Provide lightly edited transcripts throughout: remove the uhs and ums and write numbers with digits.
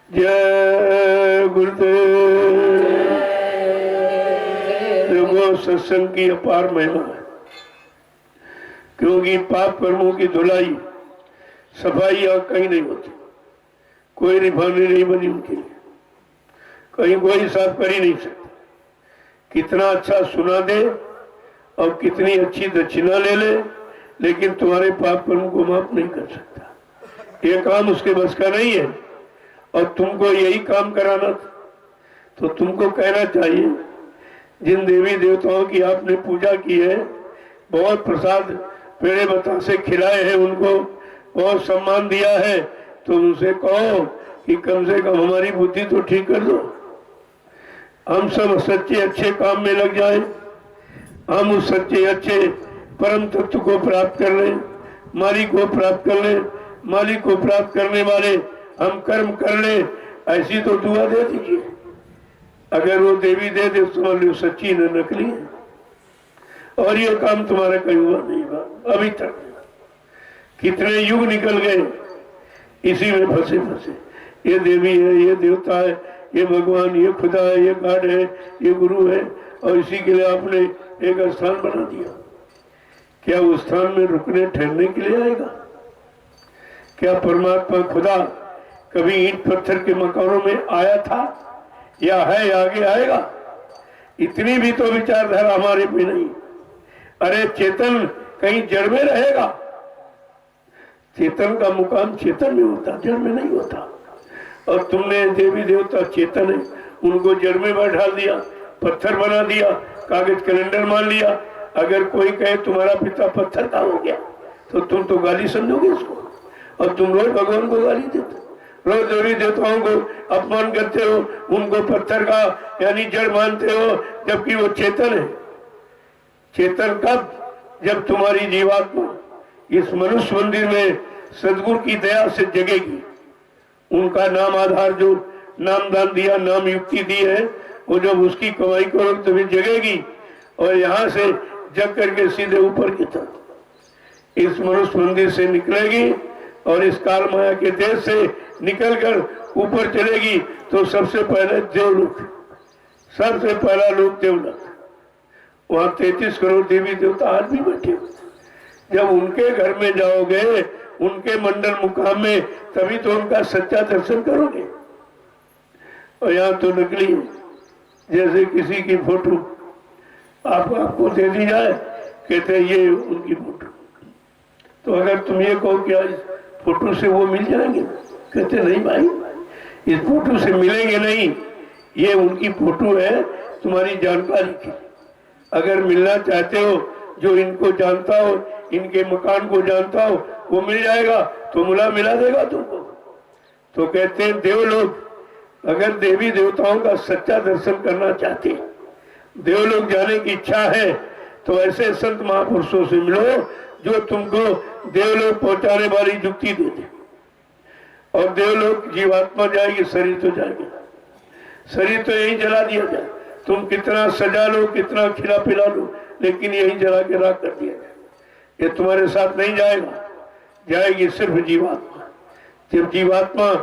जय गुरुदेव। देखो सत्संग की अपार महिमा है, क्योंकि पाप कर्मों की धुलाई सफाई यहाँ कहीं नहीं होती। कोई रिफाइनरी नहीं बनी उनके लिए, कहीं कोई साफ कर ही नहीं सकता। कितना अच्छा सुना दे और कितनी अच्छी दक्षिणा ले ले, लेकिन तुम्हारे पाप कर्म को माफ नहीं कर सकता। ये काम उसके बस का नहीं है। और तुमको यही काम कराना था, तो तुमको कहना चाहिए, जिन देवी देवताओं की आपने पूजा की है, बहुत प्रसाद पेड़े बतासे खिलाए हैं, उनको बहुत सम्मान दिया है, तो उनसे कहो कि कम से कम हमारी बुद्धि तो ठीक कर दो। हम सब सच्चे अच्छे काम में लग जाएं, हम उस सच्चे अच्छे परम तत्व को प्राप्त कर लें, मालिक को प्राप्त कर लें। मालिक को प्राप्त करने वाले हम कर्म कर ले, ऐसी तो दुआ दे दीजिए। अगर वो देवी दे दे समझ लो सच्ची न नकली है। और ये काम तुम्हारा कहीं हुआ नहीं हुआ अभी तक। कितने युग निकल गए इसी में फंसे फंसे। ये देवी है, ये देवता है, ये भगवान, ये खुदा है, ये गॉड है, ये गुरु है, और इसी के लिए आपने एक स्थान बना दिया। क्या उस स्थान में रुकने ठहरने के लिए आएगा? क्या परमात्मा खुदा कभी ईंट पत्थर के मकानों में आया था या है या आगे आएगा? इतनी भी तो विचारधारा हमारे में नहीं। अरे चेतन कहीं जड़ में रहेगा? चेतन का मुकाम चेतन में होता, जड़ में नहीं होता। और तुमने देवी देवता चेतन है, उनको जड़ में बैठा दिया, पत्थर बना दिया, कागज कैलेंडर मान लिया। अगर कोई कहे तुम्हारा पिता पत्थर का हो गया, तो तुम तो गाली समझोगे इसको। और तुम रोज भगवान को गाली देते, रोज देवी देवताओं को अपमान करते हो, उनको पत्थर का यानी जड़ मानते हो, जबकि वो चेतन है। चेतन कब? जब तुम्हारी जीवात्मा इस मनुष्य मंदिर में सदगुरु की दया से जगेगी। उनका नाम आधार जो नाम दान दिया, नाम युक्ति दी है, वो जब उसकी कमाई करो तभी जगेगी। और यहाँ से जग करके सीधे ऊपर की तरफ इस मनुष्य मंदिर से निकलेगी और इस काल माया के देश से निकलकर ऊपर चलेगी। तो सबसे पहले देवलोक, सबसे पहला लोक देवलोक। वहां 33 करोड़ देवी देवता आज भी बैठे हुए। जब उनके घर में जाओगे, उनके मंडल मुकाम में, तभी तो उनका सच्चा दर्शन करोगे। और यहाँ तो नकली है। जैसे किसी की फोटो आपको दे दी जाए, कहते हैं ये उनकी फोटो। तो अगर तुम ये कहो क्या इस फोटो से वो मिल जाएंगे, कहते नहीं भाई, इस फोटो से मिलेंगे नहीं, ये उनकी फोटो है तुम्हारी जानकारी की। अगर मिलना चाहते हो, जो इनको जानता हो, इनके मकान को जानता हो, वो मिल जाएगा, तो मिला देगा तुमको। तो कहते हैं देवलोक, अगर देवी देवताओं का सच्चा दर्शन करना चाहते हैं, देवलोक जाने की इच्छा है, तो ऐसे संत महापुरुषों से मिलो जो तुमको देवलोक पहुंचाने वाली युक्ति दे दे। और देवलोक जीवात्मा जाएगी, शरीर तो जाएगा। शरीर तो यही जला दिया जाए, तुम कितना सजा लो, कितना खिला पिला लो, लेकिन यही जला के राख कर दिया जाए। ये तुम्हारे साथ नहीं जाएगा, जाएगी सिर्फ जीवात्मा। जब जीवात्मा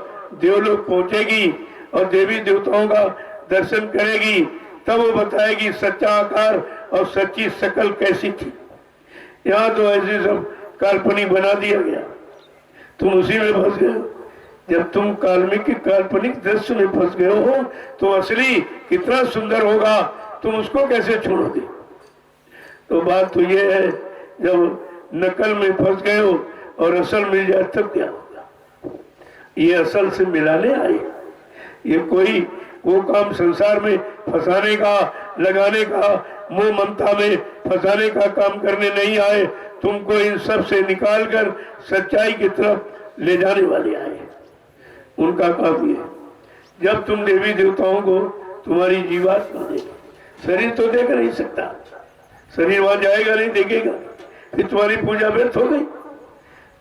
देवलोक पहुंचेगी और देवी देवताओं का दर्शन करेगी, तब वो बताएगी सच्चा आकार और सच्ची शकल कैसी थी। यहाँ तो ऐसे सब काल्पनिक बना दिया गया, तुम उसी में फंस गए हो। जब तुम काल्पनिक दृश्य में फंस गए हो, तो असली कितना सुंदर होगा, तुम उसको कैसे छोड़ोगे? तो बात तो ये है, जब नकल में फंस गए हो और असल मिल जाए तब क्या होगा? ये असल से मिलाने आए। ये कोई वो काम संसार में फंसाने का, लगाने का, मोह ममता में फंसाने का काम करने नहीं आए। तुमको इन सब से निकालकर सच्चाई की तरफ ले जाने वाले आए। उनका काम ये, जब तुम देवी देवताओं को तुम्हारी जीवात्मा देखे, शरीर तो देख नहीं सकता, शरीर वहां जाएगा नहीं, देखेगा, फिर तुम्हारी पूजा व्यर्थ हो गई।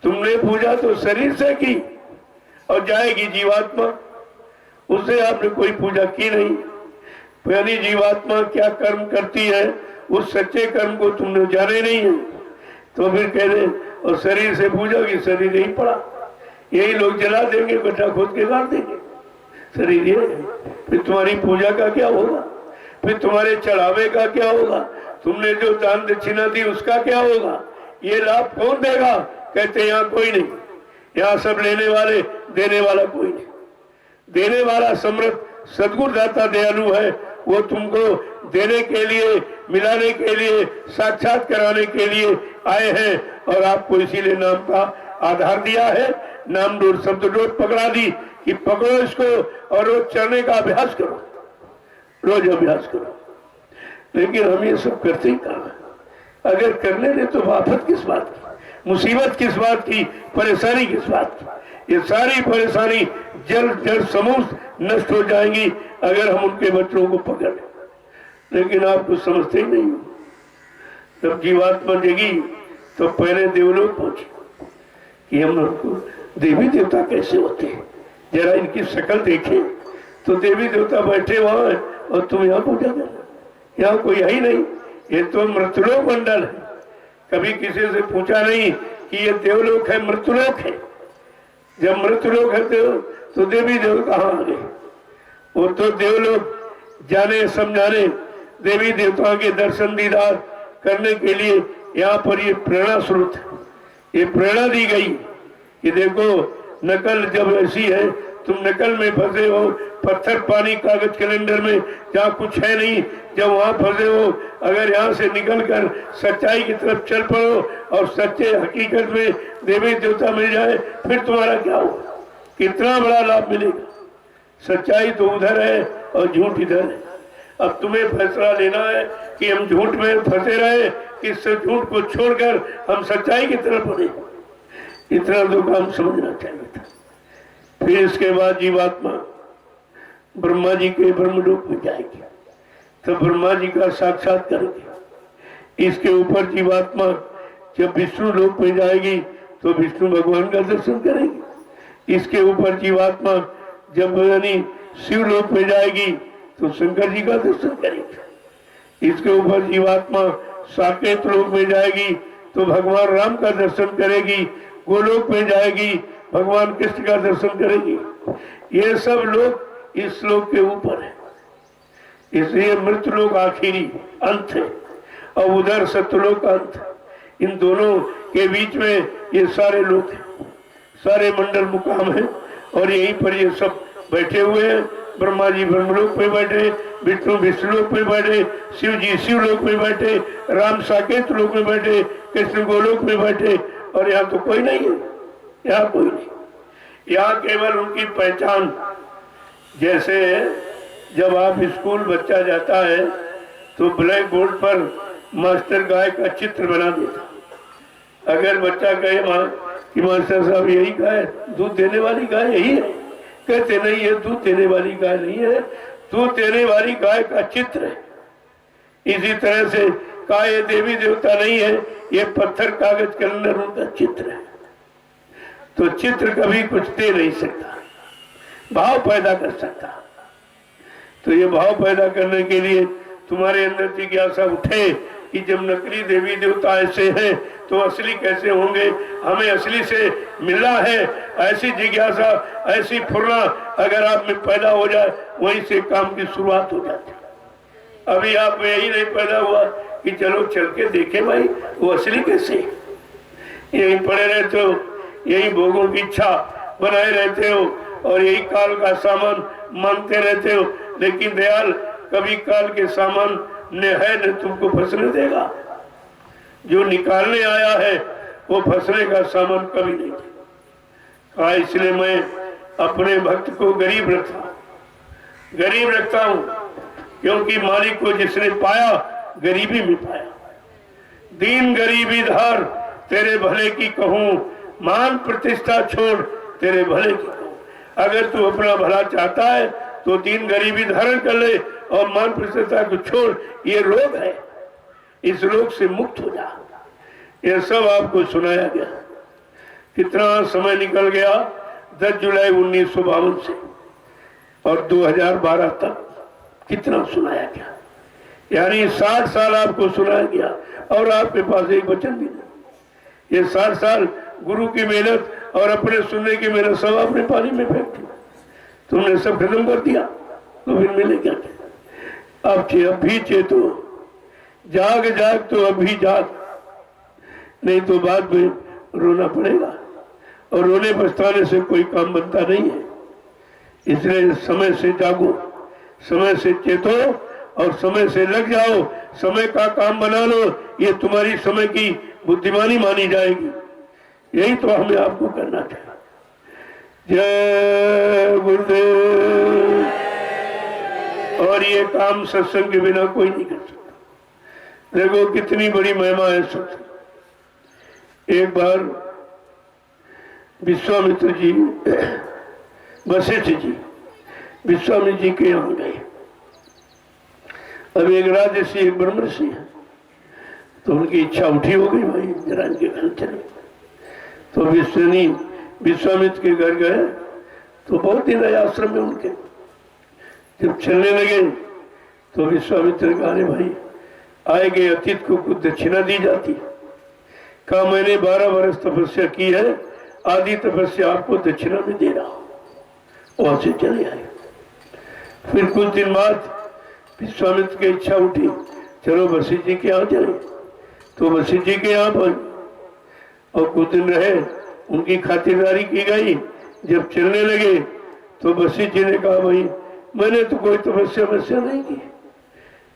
तुमने पूजा तो शरीर से की और जाएगी जीवात्मा, उससे आपने कोई पूजा की नहीं। यानी जीवात्मा क्या कर्म करती है, उस सच्चे कर्म को तुमने जाने नहीं है, तो फिर कह रहे और शरीर से पूजा की, शरीर यही पड़ा, यही लोग जला देंगे, गड्ढा खोद के गाड़ देंगे। शरीर ये है। फिर तुम्हारी पूजा का क्या होगा, फिर तुम्हारे चढ़ावे का क्या होगा, तुमने जो दान दक्षिणा दी उसका क्या होगा, ये लाभ कौन देगा? कहते यहाँ कोई नहीं, यहाँ सब लेने वाले, देने वाला कोई नहीं। देने वाला समर्थ सद्गुरु दाता दयालु है, वो तुमको देने के लिए, मिलाने के लिए, साक्षात कराने के लिए आए हैं। और आपको इसीलिए नाम का आधार दिया है, नाम डोर शब्द डोर पकड़ा दी कि पकड़ो इसको और रोज चढ़ने का अभ्यास करो, रोज अभ्यास करो। लेकिन हम ये सब करते ही कहाँ है? अगर करने दे तो आफत किस बात की, मुसीबत किस बात की, परेशानी किस बात की? ये सारी परेशानी जल जल समूह नष्ट हो जाएंगी अगर हम उनके बच्चों को पकड़। लेकिन आप कुछ समझते ही नहीं हो। जब जीवात्मा जगी तो पहले देवलोक पहुंचे कि हम उनको देवी देवता कैसे होते हैं, जरा इनकी शक्ल देखें। तो देवी देवता बैठे वहां है और तुम यहाँ पूजा कर, यहाँ कोई है ही नहीं, ये तो मृतलोक मंडल है। कभी किसी से पूछा नहीं कि ये देवलोक है मृतलोक है। जब मृतलोक है तो देवी देव कहाँ आ गए? वो तो देवलोक जाने समझाने, देवी देवताओं के दर्शन दीदार करने के लिए यहाँ पर ये प्रेरणा स्रोत है, ये प्रेरणा दी गई। ये देखो नकल जब ऐसी है, तुम नकल में फंसे हो, पत्थर पानी कागज कैलेंडर में जहाँ कुछ है नहीं, जब वहां फंसे हो, अगर यहाँ से निकल कर सच्चाई की तरफ चल पड़ो और सच्चे हकीकत में देवी देवता मिल जाए, फिर तुम्हारा क्या होगा? कितना बड़ा लाभ मिलेगा। सच्चाई तो उधर है और झूठ इधर है। अब तुम्हें फैसला लेना है कि हम झूठ में फंसे रहे कि इस झूठ को छोड़कर हम सच्चाई की तरफ बढ़े। इतना तो काम समझना चाहिए था। फिर इसके बाद जीवात्मा ब्रह्मा जी के ब्रह्मलोक में जाएगी, तो ब्रह्मा जी का साक्षात करेगी। इसके ऊपर जीवात्मा जब विष्णु लोक में जाएगी तो विष्णु भगवान का दर्शन करेगी। इसके ऊपर जीवात्मा जब यानी शिव लोक में जाएगी तो शंकर जी का दर्शन करेगी। इसके ऊपर जीवात्मा साकेत लोक में जाएगी तो भगवान राम का दर्शन करेगी। गोलोक में जाएगी भगवान कृष्ण का दर्शन करेगी। ये सब लोग इस लोक के ऊपर है, इसलिए मृत्यु लोक आखिरी अंत है और उधर सत्यलोक अंत है। इन दोनों के बीच में ये सारे लोग हैं, सारे मंडल मुकाम है और यहीं पर ये सब बैठे हुए हैं। ब्रह्मा जी ब्रह्मलोक में बैठे, विष्णु विष्णुलोक में बैठे, शिव जी शिवलोक में बैठे, राम साकेत लोक में बैठे, कृष्ण गोलोक में बैठे। और यहाँ तो कोई नहीं है, यहाँ कोई नहीं। यहाँ केवल उनकी पहचान, जैसे जब आप स्कूल बच्चा जाता है तो ब्लैक बोर्ड पर मास्टर गाय का चित्र बना देता। अगर बच्चा कहे कि मास्टर साहब यही गाय, दूध देने वाली गाय यही है, कहते नहीं है दूध देने वाली गाय नहीं है, दूध देने वाली गाय का चित्र है। इसी तरह से कहा ये देवी देवता नहीं है, ये पत्थर कागज के अंदर उनका चित्र है। तो चित्र कभी कुछ दे नहीं सकता, भाव पैदा कर सकता। तो ये भाव पैदा करने के लिए तुम्हारे अंदर जिज्ञासा उठे कि जब नकली देवी देवता ऐसे हैं तो असली कैसे होंगे, हमें असली से मिलना है। ऐसी जिज्ञासा, ऐसी फुर्ना अगर आप में पैदा हो जाए, वहीं से काम की शुरुआत हो जाती। अभी आप में यही नहीं पैदा हुआ कि चलो चल के देखे भाई वो असली कैसे। यही पड़े रहते हो, यही भोगों की इच्छा बनाए रहते हो और यही काल का सामान मानते रहते हो। लेकिन दयाल कभी काल के सामान ने है न तुमको फंसने देगा। जो निकालने आया है वो फंसने का सामान कभी नहीं कहा। इसलिए मैं अपने भक्त को गरीब रखता हूं, क्योंकि मालिक को जिसने पाया गरीबी में पाया। दीन गरीबी धार तेरे भले की कहूं, मान प्रतिष्ठा छोड़ तेरे भले की कहूं। अगर तू अपना भला चाहता है तो दीन गरीबी धारण कर ले और मान प्रतिष्ठा को छोड़। ये रोग है, इस रोग से मुक्त हो जा। यह सब आपको सुनाया गया। कितना समय निकल गया, 10 जुलाई 1952 से और 2012 तक कितना सुनाया गया, यानी 60 साल आपको सुनाया गया और आपके पास एक वचन भी नहीं। ये 60 साल गुरु की मेहनत और अपने सुनने की मेहनत सब आपने पानी में फेंक दी। तुमने सब खत्म कर दिया तो फिर मिले क्या? अब भी चेतो, जाग जाग तो अभी जाग, नहीं तो बाद में रोना पड़ेगा और रोने पछताने से कोई काम बनता नहीं है। इसलिए समय से जागो, समय से चेतो और समय से लग जाओ, समय का काम बना लो। ये तुम्हारी समय की बुद्धिमानी मानी जाएगी। यही तो हमें आपको करना चाहिए। जय गुरुदेव। और ये काम सत्संग के बिना कोई नहीं कर सकता। देखो कितनी बड़ी महिमा है सत्संग। एक बार विश्वामित्र जी, वशिष्ठ जी विश्वामित्र जी के यहाँ गए। अब एक राजर्षि एक ब्रह्मर्षि है, तो उनकी इच्छा उठी हो गई, भाई जरा इनके घर चले। तो विश्वामित्र के घर गए तो बहुत दिन रहे आश्रम में उनके। जब चलने लगे तो विश्वामित्र ने कहा, भाई आए गए अतिथि को कुछ दक्षिणा दी जाती। कहा मैंने 12 वर्ष तपस्या की है, आदि तपस्या आपको दक्षिणा में दे रहा हूं। वहां से चले आए। फिर कुछ दिन बाद विश्वामित्र की इच्छा उठी, चलो वशिष्ठ जी के यहाँ चले। तो वशिष्ठ जी के यहाँ पर और कुछ दिन रहे, उनकी खातिरदारी की गई। जब चलने लगे तो वशिष्ठ जी ने कहा, भाई मैंने तो कोई तपस्या नहीं की,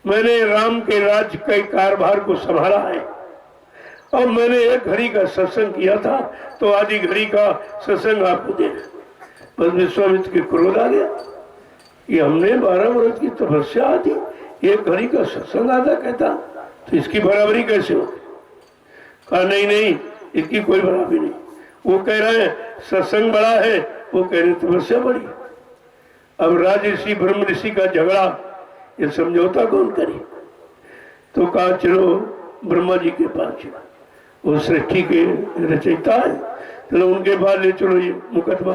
मैंने राम के राज्य के कारभार को संभाला है और मैंने एक घड़ी का सत्संग किया था, तो आधी घड़ी का सत्संग आपको देना। बस विश्वामित्र के क्रोध आ गया कि हमने 12 वर्ष की तपस्या आदि एक घड़ी का सत्संग आधा कहता, तो इसकी बराबरी कैसे हो? कहा नहीं, इसकी कोई बराबरी नहीं। वो कह रहे हैं सत्संग बड़ा है, वो कह रहे तपस्या बड़ी। अब राजर्षि ब्रह्म ऋषि का झगड़ा, ये समझौता कौन करे? तो कहा चलो ब्रह्मा जी के पास चलो, वो सृष्टि के रचयिता है, चलो उनके पास ले चलो ये मुकदमा।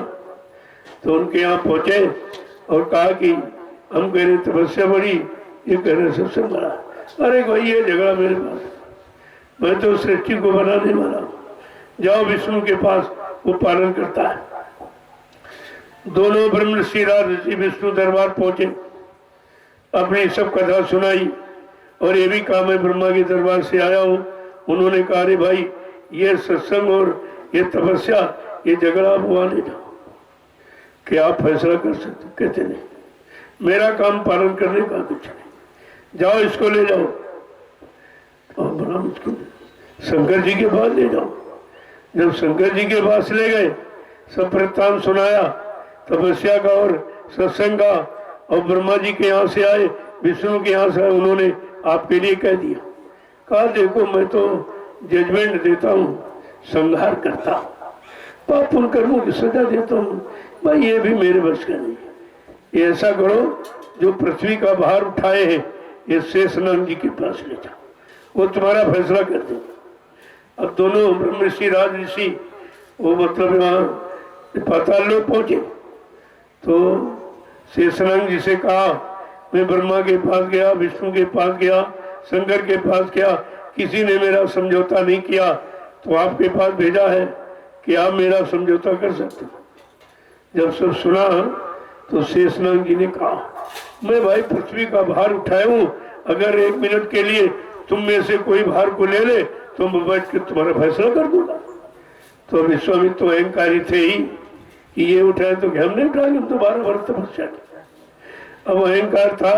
तो उनके यहाँ पहुंचे और कहा कि हम कह रहे तपस्या बड़ी, ये कह रहे सत्संग बड़ा। अरे भाई ये झगड़ा मेरे पास, मैं तो सृष्टि को बनाने वाला हूँ, जाओ विष्णु के पास, वो पालन करता है। दोनों ब्रह्म ऋषि राजर्षि विष्णु दरबार पहुंचे, अपनी सब कथा सुनाई और ये भी कहा मैं ब्रह्मा के दरबार से आया हूँ। उन्होंने कहा अरे भाई ये सत्संग और ये तपस्या, ये झगड़ा आप वहां ले जाओ, क्या आप फैसला कर सकते? कहते नहीं, मेरा काम पालन करने का कुछ नहीं, जाओ इसको ले जाओ और बना उसको शंकर जी के पास ले जाओ। जब शंकर जी के पास ले गए, सब वृत्तांत सुनाया तपस्या का और सत्संग का, और ब्रह्मा जी के यहाँ से आए, विष्णु के यहाँ से आए, उन्होंने आपके लिए कह दिया। कहा देखो मैं तो जजमेंट देता हूँ, संहार करता हूँ, पाप उन कर्मों की सजा देता हूँ, भाई ये भी मेरे बस का नहीं। ये ऐसा करो जो पृथ्वी का भार उठाए हैं, ये शेषनाग जी के पास ले जाओ, वो तुम्हारा फैसला कर दे। अब दोनों ब्रह्म ऋषि राजर्षि वो मतलब वहाँ पाताल लोक पहुंचे। तो शेषनाग जी से कहा मैं ब्रह्मा के पास गया, विष्णु के पास गया, शंकर के पास गया, किसी ने मेरा समझौता नहीं किया, तो आपके पास भेजा है कि आप मेरा समझौता कर सकते हो। जब सब सुना तो शेषनाग जी ने कहा मैं भाई पृथ्वी का भार उठाया हूँ, अगर 1 मिनट के लिए तुम में से कोई भार को ले ले तो मैं बैठ के तुम्हारा फैसला कर दूंगा। तो विश्वामित्र तो अहंकारी थे ही कि ये उठाए तो हम नहीं उठाएंगे, हम तो 12 वर्ष तपस्या की। अब अहंकार था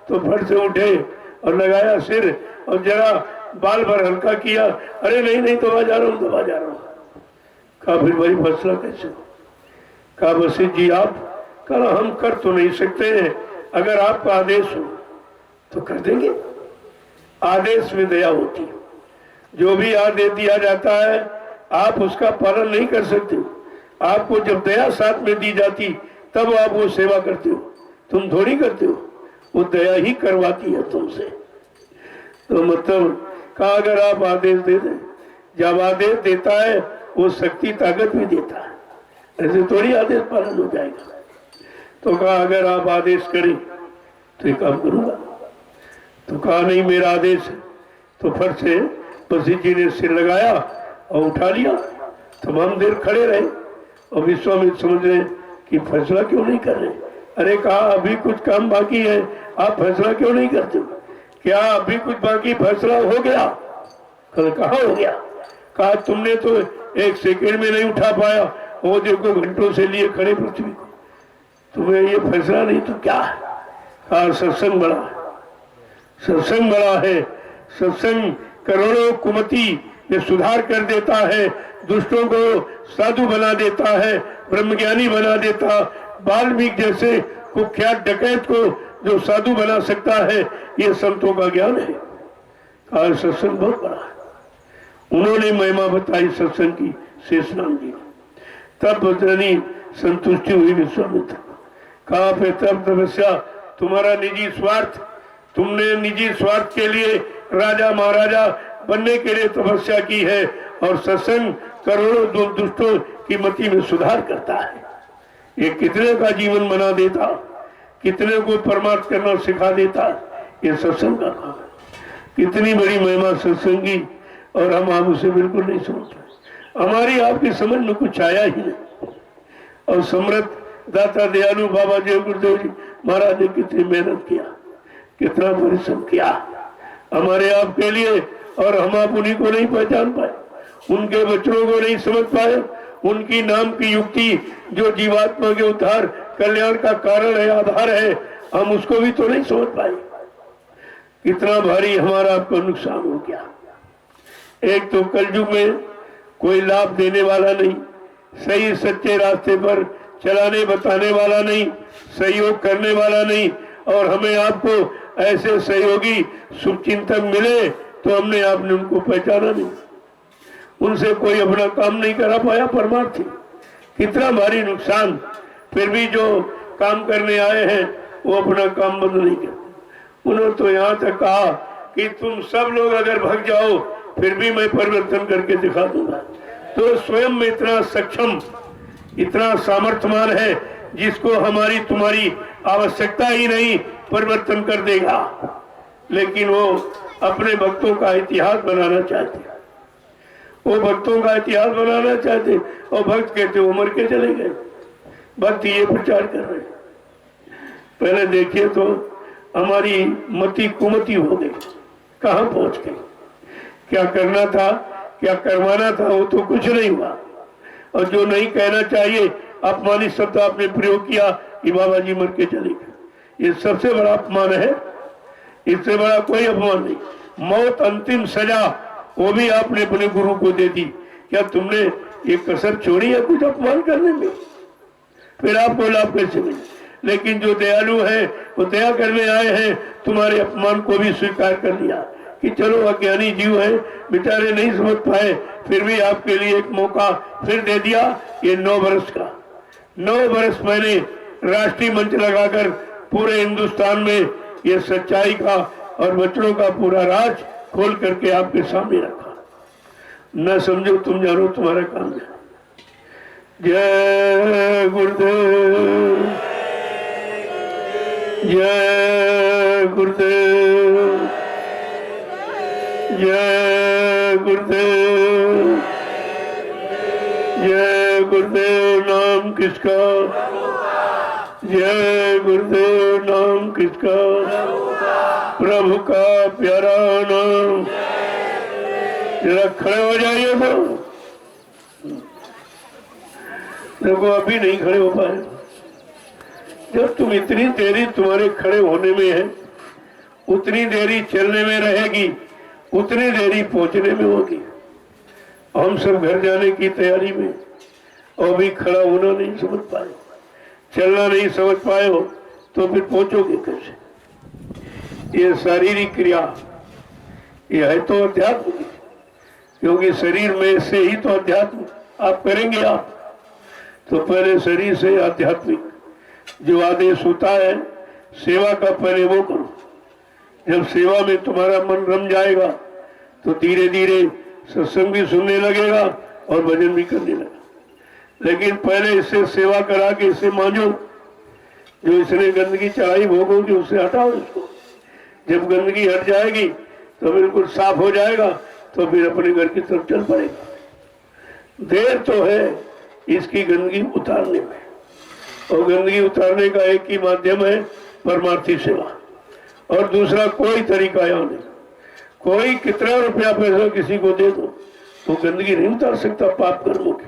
तो फट से उठे और लगाया सिर और जरा बाल भर हल्का किया, अरे नहीं दबा जा रहा हूँ। कहा फिर भाई फैसला कैसे हो? कहा वशिष्ठ जी आप? कहा हम कर तो नहीं सकते हैं, अगर आपका आदेश हो तो कर देंगे। आदेश में दया होती है, जो भी आदेश दिया जाता है आप उसका पालन नहीं कर सकते। आपको जब दया साथ में दी जाती तब आप वो सेवा करते हो, तुम थोड़ी करते हो, वो दया ही करवाती है तुमसे। तो मतलब कहा अगर आप आदेश दे दें, जब आदेश देता है वो शक्ति ताकत भी देता है, ऐसे थोड़ी आदेश पालन हो जाएगा। तो कहा अगर आप आदेश करें तो ये काम करूंगा। तो कहा नहीं मेरा आदेश है। तो फट से वशिष्ठ जी ने सिर लगाया और उठा लिया। तमाम देर खड़े रहे और विश्वामित्र समझ रहे कि फैसला क्यों नहीं कर रहे। अरे कहा अभी कुछ काम बाकी है, आप फैसला क्यों नहीं करते? क्या अभी कुछ बाकी फैसला हो गया? कल कहा हो गया? कहा तुमने तो एक सेकंड में नहीं उठा पाया, वो देखो घंटों से लिए खड़े पृथ्वी को, तुम्हें ये फैसला नहीं तो क्या है? कहा सत्संग बड़ा है, सत्संग बड़ा है। सत्संग करोड़ों कुमति में सुधार कर देता है, दुष्टों को साधु बना देता है, ब्रह्मज्ञानी बना देता। वाल्मीकि जैसे कुख्यात डकैत को जो साधु बना सकता है, ये संतों का ज्ञान है। कहा सत्संग बहुत बड़ा है। उन्होंने महिमा बताई सत्संग की शेषनाग जी ने। तब बजरनी संतुष्टि हुई विश्वामित्र। कहा फिर तब तपस्या तुम्हारा निजी स्वार्थ, तुमने निजी स्वार्थ के लिए राजा महाराजा बनने के लिए तपस्या की है, और सत्संग करोड़ों दुष्टों की मति में सुधार करता है। ये कितने का जीवन बना देता, कितने को परमार्थ करना सिखा देता, ये सत्संग का काम है। कितनी बड़ी महिमा सत्संग की, और हम आप उसे बिल्कुल नहीं समझ पाए। हमारी आपकी समझ में कुछ आया ही नहीं। और समृद्ध दाता दयालु बाबा जय गुरुदेव जी महाराज ने कितनी मेहनत किया, कितना परिश्रम किया हमारे आपके लिए, और हम आप उन्हीं को नहीं पहचान पाए, उनके वचनों को नहीं समझ पाए, उनकी नाम की युक्ति जो जीवात्मा के उद्धार कल्याण का कारण है, आधार है, हम उसको भी तो नहीं समझ पाए। कितना भारी हमारा आपको नुकसान हो गया। एक तो कलयुग में कोई लाभ देने वाला नहीं, सही सच्चे रास्ते पर चलाने बताने वाला नहीं, सहयोग करने वाला नहीं, और हमें आपको ऐसे सहयोगी शुभचिंतक मिले तो हमने आपने उनको पहचाना नहीं, उनसे कोई अपना काम नहीं करा पाया परमार्थी। कितना भारी नुकसान। फिर भी जो काम करने आए हैं वो अपना काम बंद नहीं करते। उन्होंने तो यहाँ तक कहा कि तुम सब लोग अगर भाग जाओ फिर भी मैं परिवर्तन करके दिखा दूंगा। तो स्वयं में इतना सक्षम, इतना सामर्थ्यवान है, जिसको हमारी तुम्हारी आवश्यकता ही नहीं, परिवर्तन कर देगा। लेकिन वो अपने भक्तों का इतिहास बनाना चाहते, वो भक्तों का इतिहास बनाना चाहते, और भक्त कहते वो मर के चले गए। भक्त ये प्रचार कर रहे। पहले देखिए तो हमारी मति कुमति हो गई, कहाँ पहुंच गई। क्या करना था, क्या करवाना था, वो तो कुछ नहीं हुआ। और जो नहीं कहना चाहिए, अपमानित शब्द आपने प्रयोग किया कि बाबा जी मर के चले गए, ये सबसे बड़ा अपमान है। इससे बड़ा कोई अपमान नहीं। मौत अंतिम सजा, वो भी आपने अपने गुरु को दे दी। क्या तुमने ये कसर छोड़ी है कुछ अपमान करने में? फिर आपको लाभ कैसे मिले? लेकिन जो दयालु है वो दया करने आए हैं, तुम्हारे अपमान को भी स्वीकार कर लिया कि चलो अज्ञानी जीव है, बेचारे नहीं समझ पाए, फिर भी आपके लिए एक मौका फिर दे दिया। ये 9 बरस का, 9 बरस मैंने राष्ट्रीय मंच लगाकर पूरे हिंदुस्तान में ये सच्चाई का और वचनों का पूरा राज खोल करके आपके सामने रखा। न समझो तुम जानो तुम्हारा काम है। जय गुरुदेव, जय गुरुदेव, जय गुरुदेव, जय गुरुदेव। नाम किसका? जय गुरुदेव। नाम किसका? प्रभु का प्यारा नाम। जरा खड़े हो जाइए। तो देखो अभी नहीं खड़े हो पाए। जब तुम इतनी देरी तुम्हारे खड़े होने में है, उतनी देरी चलने में रहेगी, उतनी देरी पहुंचने में होगी। हम सब घर जाने की तैयारी में, और भी खड़ा होना नहीं समझ पाए, चलना नहीं समझ पाए हो, तो फिर पहुंचोगे कैसे? ये शारीरिक क्रिया ये है तो अध्यात्म की, क्योंकि शरीर में से ही तो अध्यात्म आप करेंगे। आप तो पहले शरीर से आध्यात्मिक जो आदेश होता है सेवा का, पहले वो करो। जब सेवा में तुम्हारा मन रम जाएगा तो धीरे धीरे सत्संग भी सुनने लगेगा और भजन भी करने लगेगा। लेकिन पहले इससे सेवा करा के इसे मांझो, जो इसने गंदगी चढ़ाई भोगोगी उससे हटाओ इसको। जब गंदगी हट जाएगी तो बिल्कुल साफ हो जाएगा, तो फिर अपने घर की तरफ चल पड़ेगा। देर तो है इसकी गंदगी उतारने में, और गंदगी उतारने का एक ही माध्यम है परमार्थी सेवा, और दूसरा कोई तरीका यहाँ नहीं। कोई कितना रुपया पैसा किसी को दे दो वो गंदगी नहीं उतार सकता पाप कर्मों की।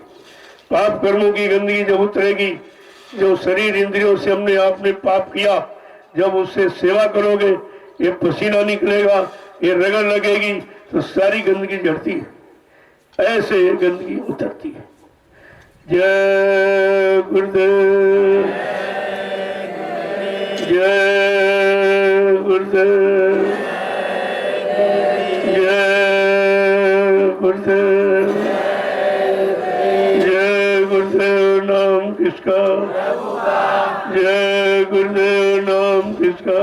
पाप कर्मों की गंदगी जब उतरेगी, जो शरीर इंद्रियों से हमने आपने पाप किया, जब उससे सेवा करोगे, ये पसीना निकलेगा, ये रगड़ लगेगी, तो सारी गंदगी झड़ती है, ऐसे गंदगी उतरती है। जय गुरुदेव, जय गुरुदेव, जय गुरुदेव, जय गुरुदेव। नाम किसका? जय गुरुदेव। नाम किसका?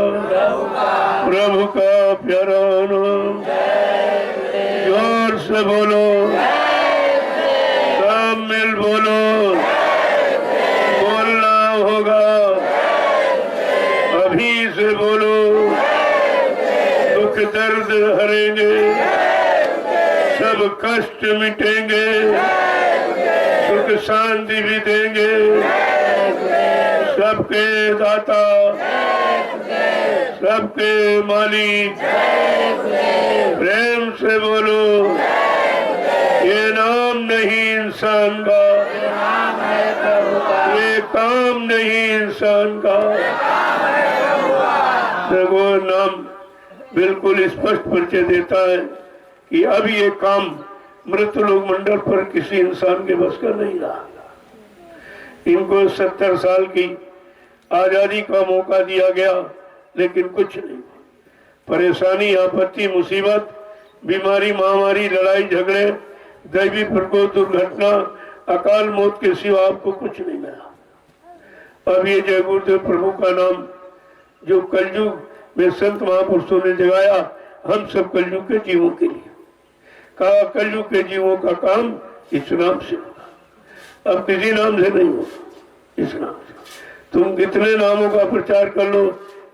प्रभु का प्यारा नाम। जोर से बोलो, सब मिल बोलो, बोलना होगा, अभी से बोलो। दुख दर्द हरेंगे, सब कष्ट मिटेंगे, सुख शांति भी देंगे, सबके दाता, सबके मालिक। प्रेम से बोलो, ये नाम नहीं इंसान का, ये काम नहीं इंसान का। वो नाम बिल्कुल स्पष्ट परिचय देता है कि अब ये काम मृतलोक मंडल पर किसी इंसान के बस का नहीं रहा। इनको 70 साल की आजादी का मौका दिया गया, लेकिन कुछ नहीं। परेशानी, आपत्ति, मुसीबत, बीमारी, महामारी, लड़ाई झगड़े, दैवी प्रकोप, दुर्घटना, अकाल मौत के सिवा आपको कुछ नहीं मिला। अब ये जय गुरुदेव प्रभु का नाम जो कलयुग में संत महापुरुषों ने जगाया, हम सब कलयुग के जीवों के लिए कहा, कलयुग के जीवों का काम इस नाम से होगा, अब किसी नाम से नहीं होगा, इस नाम से। तुम कितने नामों का प्रचार कर लो,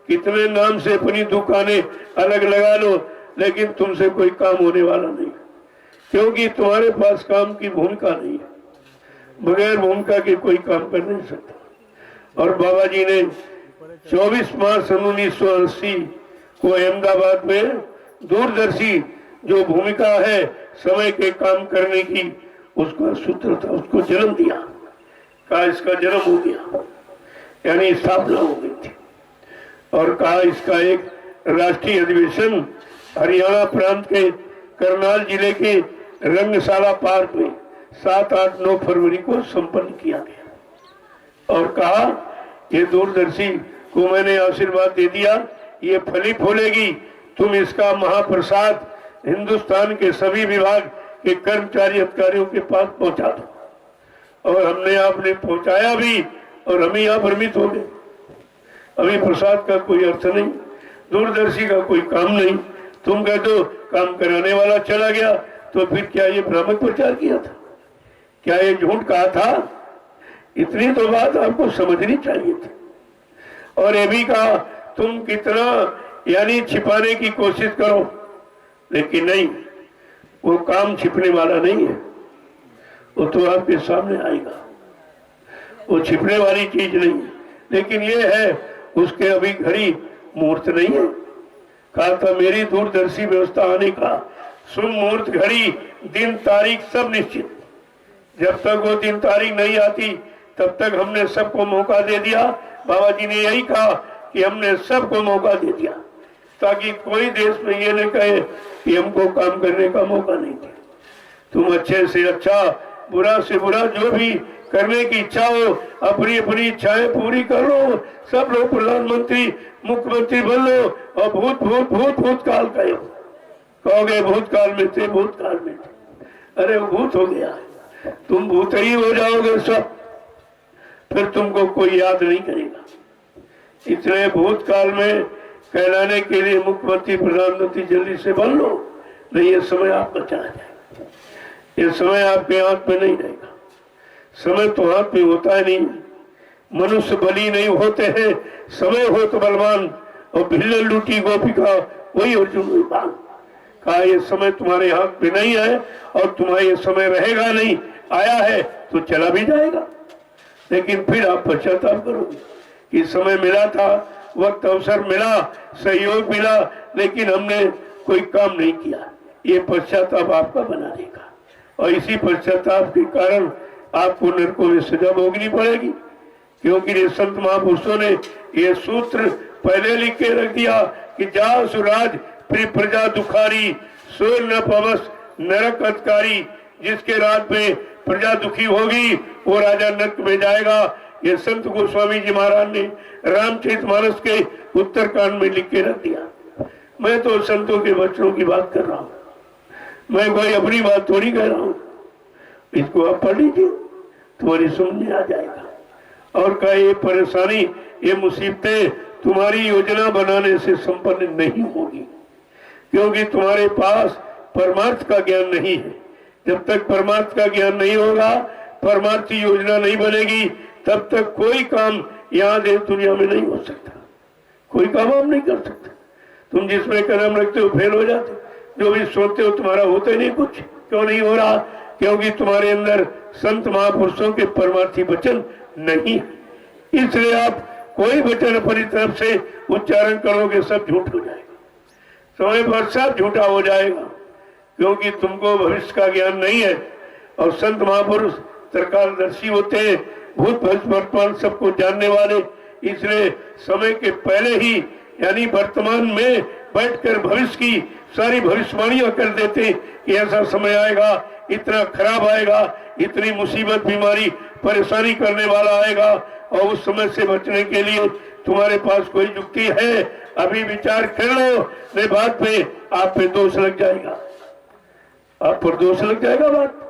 कितने नाम से अपनी दुकानें अलग लगा लो, लेकिन तुमसे कोई काम होने वाला नहीं, क्योंकि तुम्हारे पास काम की भूमिका नहीं है। बगैर भूमिका के कोई काम कर नहीं सकता। और बाबा जी ने 24 मार्च 1980 को अहमदाबाद में दूरदर्शी जो भूमिका है समय के काम करने की, उसका सूत्र था, उसको जन्म दिया। कहा इसका जन्म हो गया, यानी स्थापना हो गई थी। और कहा इसका एक राष्ट्रीय अधिवेशन हरियाणा प्रांत के करनाल जिले के रंगशाला पार्क में 7, 8, 9 फरवरी को संपन्न किया गया। और कहा ये दूरदर्शी को मैंने आशीर्वाद दे दिया, ये फली फूलेगी, तुम इसका महाप्रसाद हिंदुस्तान के सभी विभाग के कर्मचारी अधिकारियों के पास पहुंचा दो। और हमने आपने पहुंचाया भी, और हम यहाँ भ्रमित हो गए। अभी प्रसाद का कोई अर्थ नहीं, दूरदर्शी का कोई काम नहीं। तुम कह दो काम कराने वाला चला गया, तो फिर क्या ये भ्रामक प्रचार किया था? क्या ये झूठ कहा था? इतनी तो बात आपको समझनी चाहिए थी। और ये भी कहा तुम कितना यानी छिपाने की कोशिश करो, लेकिन नहीं, वो काम छिपने वाला नहीं है, वो तो आपके सामने आएगा। वो छिपने वाली चीज नहीं है, लेकिन ये है उसके अभी घड़ी मुहूर्त नहीं है। कहा था मेरी दूरदर्शी व्यवस्था आने का शुभ मुहूर्त, घड़ी, दिन, तारीख सब निश्चित। जब तक वो दिन तारीख नहीं आती तब तक हमने सबको मौका दे दिया। बाबा जी ने यही कहा कि हमने सबको मौका दे दिया, ताकि कोई देश में ये न कहे कि हमको काम करने का मौका नहीं दिया। तुम अच्छे से अच्छा, बुरा से बुरा, जो भी करने की इच्छा हो, अपनी अपनी इच्छाएं पूरी कर लो। सब लोग प्रधानमंत्री, मुख्यमंत्री बन लो, और भूत भूत भूत भूतकाल कहो, कहोगे भूतकाल में थे, भूतकाल में थे। अरे वो भूत हो गया, तुम भूत ही हो जाओगे सब, फिर तुमको कोई याद नहीं करेगा। इसलिए भूतकाल में कहलाने के लिए मुख्यमंत्री, प्रधानमंत्री जल्दी से बन लो, नहीं ये समय आपका चला जाएगा। ये समय आपके हाथ में नहीं रहेगा। समय तो हाथ में होता है नहीं, मनुष्य बली नहीं होते हैं, समय हो तो बलवान। और भिल्ल लूटी गोपिका वही अर्जुन हुई बात। कहा ये समय तुम्हारे हाथ में नहीं है, और तुम्हारा ये समय रहेगा नहीं, आया है तो चला भी जाएगा। लेकिन फिर आप पश्चाताप करोगे कि समय मिला था, वक्त अवसर मिला, सहयोग मिला, लेकिन हमने कोई काम नहीं किया। ये पश्चाताप आपका बना देगा और इसी पश्चाताप के कारण आपको नरकों में सजा भोगनी पड़ेगी। क्योंकि ये संत महापुरुषों ने ये सूत्र पहले लिख के रख दिया कि जा सुराज प्रिय प्रजा दुखारी, सो न पवस नरक अधिकारी। जिसके राज में प्रजा दुखी होगी वो राजा नरक में जाएगा। ये संत गोस्वामी जी महाराज ने रामचरितमानस के उत्तरकांड में लिख के रख दिया। मैं तो संतों के वचनों की बात कर रहा हूँ, मैं कोई अपनी बात थोड़ी कह रहा हूँ। इसको आप पढ़ लीजिए, तुम्हारी समझ में आ जाएगा। और का ये परेशानी, ये मुसीबतें तुम्हारी योजना बनाने से संपन्न नहीं होगी, क्योंकि तुम्हारे पास परमार्थ का ज्ञान नहीं है। जब तक परमार्थ का ज्ञान नहीं होगा, परमार्थ की योजना नहीं बनेगी, तब तक कोई काम यहाँ देश दुनिया में नहीं हो सकता। कोई काम आप नहीं कर सकते। तुम जिसमें कदम रखते हो फेल हो जाते, जो भी सोचते हो तुम्हारा होता ही नहीं कुछ। क्यों नहीं हो रहा? क्योंकि तुम्हारे अंदर संत महापुरुषों के परमार्थी वचन नहीं है। इसलिए आप कोई वचन अपनी तरफ से उच्चारण करोगे सब झूठ हो जाएगा, समय पर सब झूठा हो जाएगा, क्योंकि तुमको भविष्य का ज्ञान नहीं है। और संत महापुरुष त्रिकालदर्शी होते हैं, भूत भविष्य वर्तमान सबको जानने वाले। इसलिए समय के पहले ही यानी वर्तमान में बैठकर भविष्य की सारी भविष्यवाणियां कर देते कि ऐसा समय आएगा, इतना खराब आएगा, इतनी मुसीबत बीमारी परेशानी करने वाला आएगा, और उस समय से बचने के लिए तुम्हारे पास कोई युक्ति है? अभी विचार कर लो, नहीं बात पे आप पे दोष लग जाएगा, आप पर दोष लग जाएगा। बात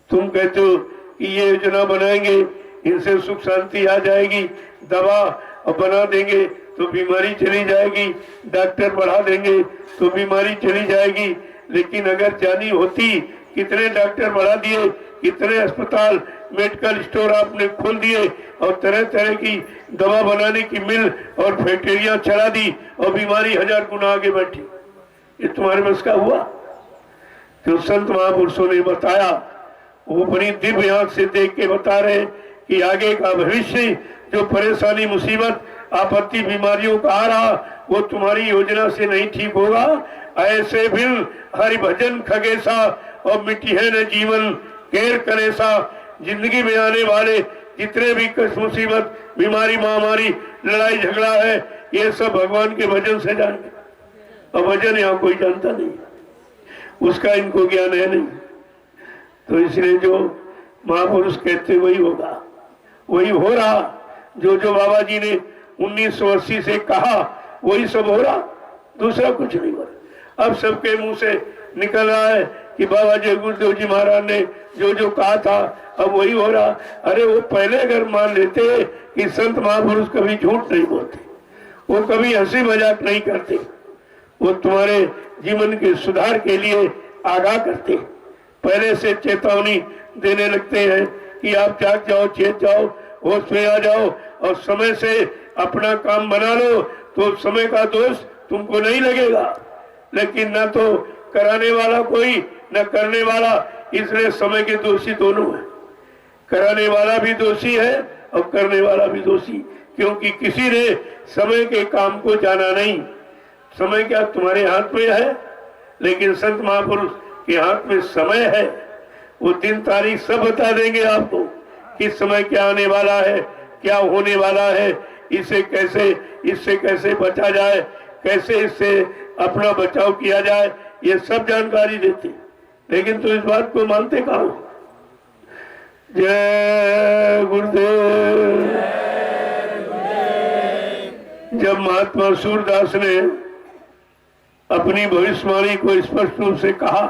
तुम कहते हो कि ये योजना बनाएंगे, इनसे सुख शांति आ जाएगी, दवा और बना देंगे तो बीमारी चली जाएगी, डॉक्टर बढ़ा देंगे तो बीमारी चली जाएगी। लेकिन अगर जानी होती, कितने डॉक्टर बढ़ा दिए, कितने अस्पताल मेडिकल स्टोर आपने खोल दिए और तरह तरह की दवा बनाने की मिल और फैक्ट्रियां चला दी और बीमारी 1000 गुना आगे बैठी। ये तुम्हारे बस का हुआ? जो संत महापुरुषों ने बताया वो बड़ी दिव्य आंख से देख के बता रहे कि आगे का भविष्य जो परेशानी मुसीबत आपत्ति बीमारियों का आ रहा वो तुम्हारी योजना से नहीं ठीक होगा। ऐसे बिल हरि भजन खगेसा और मिट्टी है न जीवन केर करेसा। जिंदगी में आने वाले जितने भी कष्ट मुसीबत बीमारी महामारी लड़ाई झगड़ा है ये सब भगवान के भजन से जाएंगे, और भजन यहाँ कोई जानता नहीं, उसका इनको ज्ञान है नहीं। तो इसलिए जो महापुरुष कहते वही होगा, वही हो रहा। जो जो बाबा जी ने 1980 से कहा वही सब हो रहा, दूसरा कुछ नहीं हो रहा। अब सबके मुंह से निकल रहा है कि बाबा जय गुरुदेव जी महाराज ने जो जो कहा था अब वही हो रहा। अरे वो पहले अगर मान लेते कि संत महापुरुष कभी झूठ नहीं बोलते, वो कभी हंसी मजाक नहीं करते, वो तुम्हारे जीवन के सुधार के लिए आगाह करते, पहले से चेतावनी देने लगते हैं कि आप जाग जाओ, चेत जाओ, होश में आ जाओ और समय से अपना काम बना लो, तो समय का दोष तुमको नहीं लगेगा। लेकिन न तो कराने वाला कोई न करने वाला, इसलिए समय के दोषी दोनों हैं। कराने वाला भी दोषी है और करने वाला भी दोषी, क्योंकि किसी ने समय के काम को जाना नहीं। समय क्या तुम्हारे हाथ में है, लेकिन संत महापुरुष के हाथ में समय है। वो दिन तारीख सब बता देंगे आपको, किस समय क्या आने वाला है, क्या होने वाला है, इससे कैसे बचा जाए, कैसे इससे अपना बचाव किया जाए, ये सब जानकारी देते। लेकिन तो इस बात को मानते कहाँ हो? जय गुरुदेव। जब महात्मा सूरदास ने अपनी भविष्यवाणी को स्पष्ट रूप से कहा,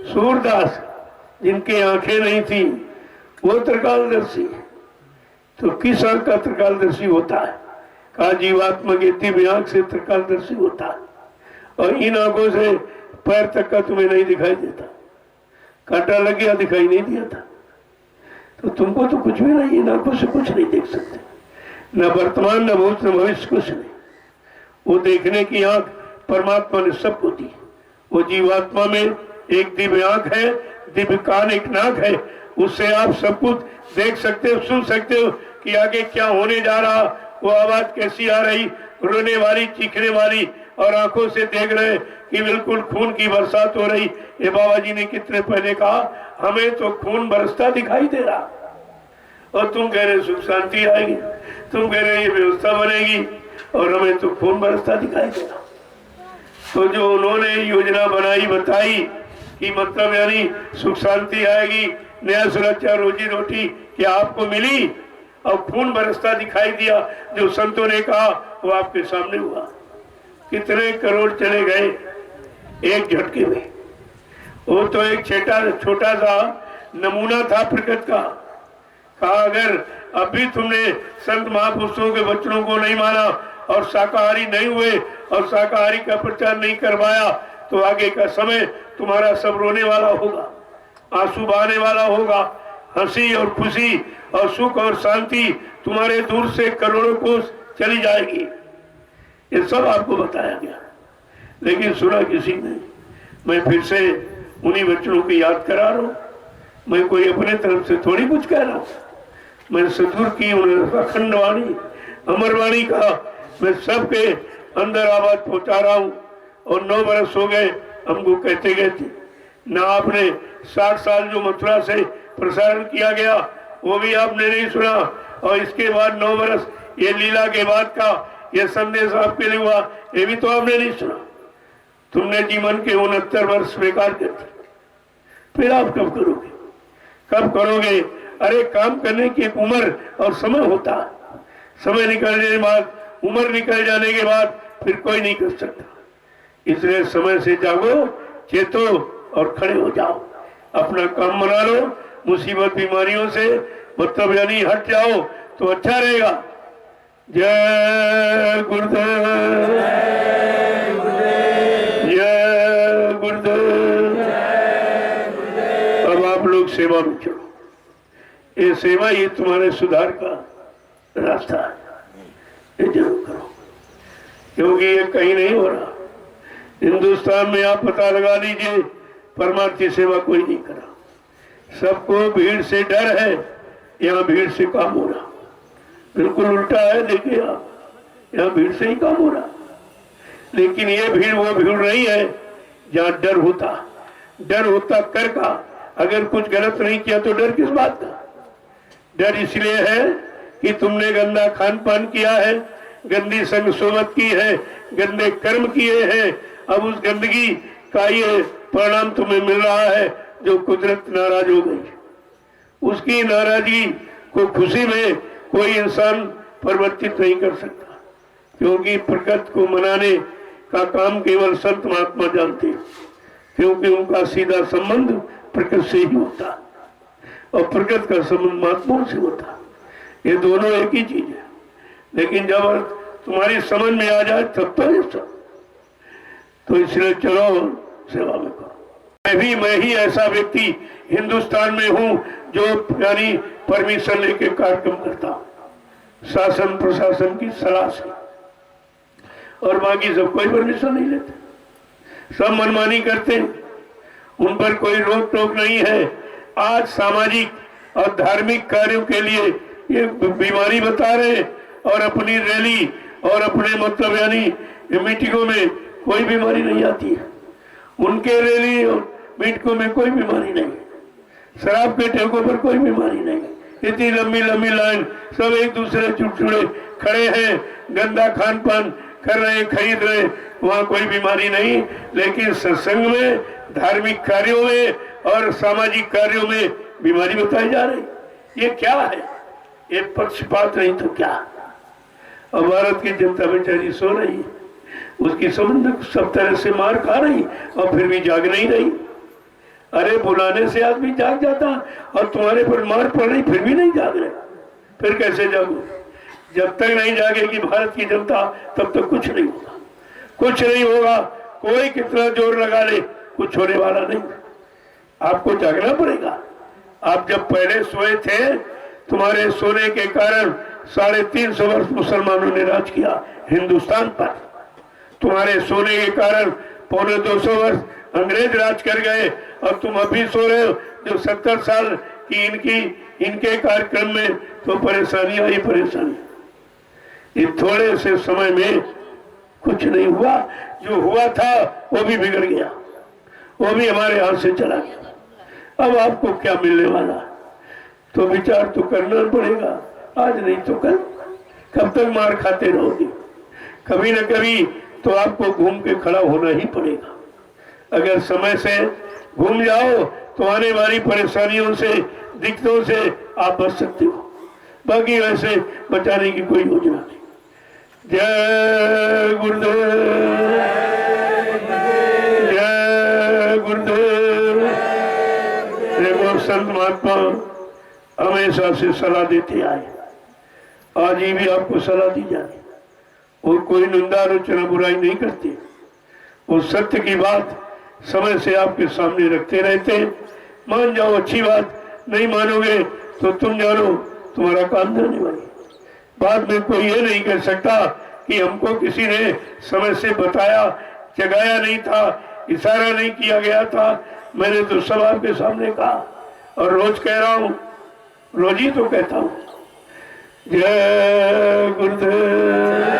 सूरदास जिनकी आंखें नहीं थी वो त्रिकालदर्शी, तो किस आंख का त्रिकालदर्शी होता है? कहा जीवात्मा की दिव्य आंख से त्रिकालदर्शी होता है, और इन आंखों से पैर तक का तुम्हें नहीं दिखाई देता। कांटा लग गया दिखाई नहीं दिया था, तो तुमको तो कुछ भी नहीं, इन आंखों से कुछ नहीं देख सकते, न वर्तमान न भूत न भविष्य, कुछ नहीं। वो देखने की आंख परमात्मा ने सबको दी। वो जीवात्मा में एक दिव्य आंख है, दिव्य कान, एक नाक है, उससे आप सब कुछ देख सकते हो, सुन सकते हो कि आगे क्या होने जा रहा, वो आवाज कैसी आ रही, रोने वाली, चीखने वाली, और आंखों से देख रहे कि बिल्कुल खून की बरसात हो रही। ये बाबा जी ने कितने पहले कहा, हमें तो खून बरसता दिखाई दे रहा, और तुम कह रहे सुख शांति आएगी, तुम कह रहे ये व्यवस्था बनेगी, और हमें तो खून बरसता दिखाई दे रहा। तो जो उन्होंने योजना बनाई, बताई कि मतलब यानी सुख शांति आएगी, न्याय सुरक्षा, रोजी रोटी क्या आपको मिली, और खून बरसता दिखाई दिया, जो संतों ने कहा वो आपके सामने हुआ। कितने करोड़ चले गए एक झटके में। वो तो एक छोटा सा नमूना था प्रकृति का। कहा अगर अभी तुमने संत महापुरुषों के वचनों को नहीं माना और शाकाहारी नहीं हुए और शाकाहारी का प्रचार नहीं करवाया, तो आगे का समय तुम्हारा सब रोने वाला होगा, आंसू बहाने वाला होगा। हंसी और खुशी और सुख और शांति तुम्हारे दूर से करोड़ों कोस चली जाएगी। ये सब आपको बताया गया, लेकिन सुना किसी ने। मैं फिर से उन्हीं वचनों को याद करा रहा हूँ। मैं कोई अपने तरफ से थोड़ी कुछ कह रहा हूँ। मैं सदगुरु की अखंड वाणी, अमर वाणी का मैं सबके अंदर आवाज पहुंचा रहा हूँ। और 9 बरस हो गए हमको कहते गए थे ना। आपने 60 साल जो मथुरा से प्रसारण किया गया वो भी आपने नहीं सुना, और इसके बाद 9 बरस ये लीला के बाद का ये संदेश आपके लिए हुआ, ये भी तो आपने नहीं सुना। तुमने जीवन के 69 वर्ष बेकार कर दिए। फिर आप कब करोगे, कब करोगे? अरे काम करने की एक उम्र और समय होता है। समय निकलने के बाद, उम्र निकल जाने के बाद फिर कोई नहीं कर सकता। इसलिए समय से जागो, चेतो और खड़े हो जाओ, अपना काम बना लो। मुसीबत बीमारियों से मतलब यानी हट जाओ तो अच्छा रहेगा। जय गुरुदेव, जय गुरुदेव। अब आप लोग सेवा में चलो। ये सेवा ये तुम्हारे सुधार का रास्ता है, ये जरूर करो, क्योंकि ये कहीं नहीं हो रहा। हिंदुस्तान में आप पता लगा लीजिए, परमार्थी सेवा कोई नहीं करा। सबको भीड़ से डर है, यहाँ भीड़ से काम हो रहा। बिल्कुल उल्टा है, देखिए आप, यहाँ भीड़ से ही काम हो रहा। लेकिन ये भीड़ वो भीड़ नहीं है जहाँ डर होता। डर होता कर का, अगर कुछ गलत नहीं किया तो डर किस बात का? डर इसलिए है कि तुमने गंदा खान पान किया है, गंदी संग सोबत की है, गंदे कर्म किए हैं। अब उस गंदगी का ये परिणाम तुम्हें मिल रहा है, जो कुदरत नाराज हो गई। उसकी नाराजगी को खुशी में कोई इंसान परिवर्तित नहीं कर सकता, क्योंकि प्रकृति को मनाने का काम केवल संत महात्मा जानते हैं, क्योंकि उनका सीधा संबंध प्रकृति से ही होता है और प्रकृति का संबंध महात्माओं से होता है। ये दोनों एक ही चीज है। लेकिन जब तुम्हारी समझ में आ जाए तब तो ये सब, तो इसलिए चलो सेवा में करो। मैं ही ऐसा व्यक्ति हिंदुस्तान में हूं जो यानी परमिशन लेके कार्यक्रम करता हूं, शासन प्रशासन की सलाह से, और बाकी सब कोई परमिशन नहीं लेते, सब मनमानी करते, उन पर कोई रोक टोक नहीं है। आज सामाजिक और धार्मिक कार्यों के लिए ये बीमारी बता रहे, और अपनी रैली और अपने मतलब यानी मीटिंगों में कोई बीमारी नहीं आती है। उनके रैली और मीटिंगों में कोई बीमारी नहीं, शराब के ठेकों पर कोई बीमारी नहीं। इतनी लंबी लंबी लाइन, सब एक दूसरे चुड़चुड़े खड़े हैं, गंदा खान पान कर रहे हैं, खरीद रहे, वहाँ कोई बीमारी नहीं। लेकिन सत्संग में, धार्मिक कार्यों में और सामाजिक कार्यों में बीमारी बताई जा रही। ये क्या है? ये पक्षपात नहीं तो क्या? और भारत की जनता बेचारी सो रही है, उसकी समझ सब तरह से मार खा रही और फिर भी जाग नहीं रही। अरे बुलाने से आदमी जाग जाता, और तुम्हारे पर मार पड़ रही फिर भी नहीं जाग रहे, फिर कैसे जागो? जब तक नहीं जागेगी भारत की जनता तब तक कुछ नहीं होगा, कुछ नहीं होगा। कोई कितना जोर लगा ले, कुछ होने वाला नहीं। आपको जागना पड़ेगा। आप जब पहले सोए थे, तुम्हारे सोने के कारण 350 वर्ष मुसलमानों ने राज किया हिंदुस्तान पर। तुम्हारे सोने के कारण 250 वर्ष अंग्रेज राज कर गए, और तुम अभी सो रहे हो जो 70 साल कि इनके कार्यक्रम में तो परेशानी आई परेशानी। ये थोड़े से समय में कुछ नहीं हुआ, जो हुआ था वो भी बिगड़ गया, वो भी हमारे हाथ से चला गया। अब आपको क्या मिलने वाला, तो विचार तो करना पड़ेगा, आज नहीं तो कल। कब तक मार खाते रहोगे? कभी न कभी तो आपको घूम के खड़ा होना ही पड़ेगा। अगर समय से घूम जाओ तो आने वाली परेशानियों से, दिक्कतों से आप बच सकते हो, बाकी वैसे बचाने की कोई योजना नहीं। जय गुरुदेव, जय गुरुदेव। देखो संत महात्मा हमेशा से सलाह देते आए, आज ही भी आपको सलाह दी जाए। वो कोई निंदा आलोचना बुराई नहीं करते, वो सत्य की बात समय से आपके सामने रखते रहते। मान जाओ अच्छी बात, नहीं मानोगे तो तुम जानो तुम्हारा काम जाने वाली। बाद में कोई ये नहीं कह सकता कि हमको किसी ने समय से बताया, जगाया नहीं था, इशारा नहीं किया गया था। मैंने तो सब आपके सामने कहा और रोज कह रहा हूँ, रोज ही तो कहता हूँ। जय गुरुदेव।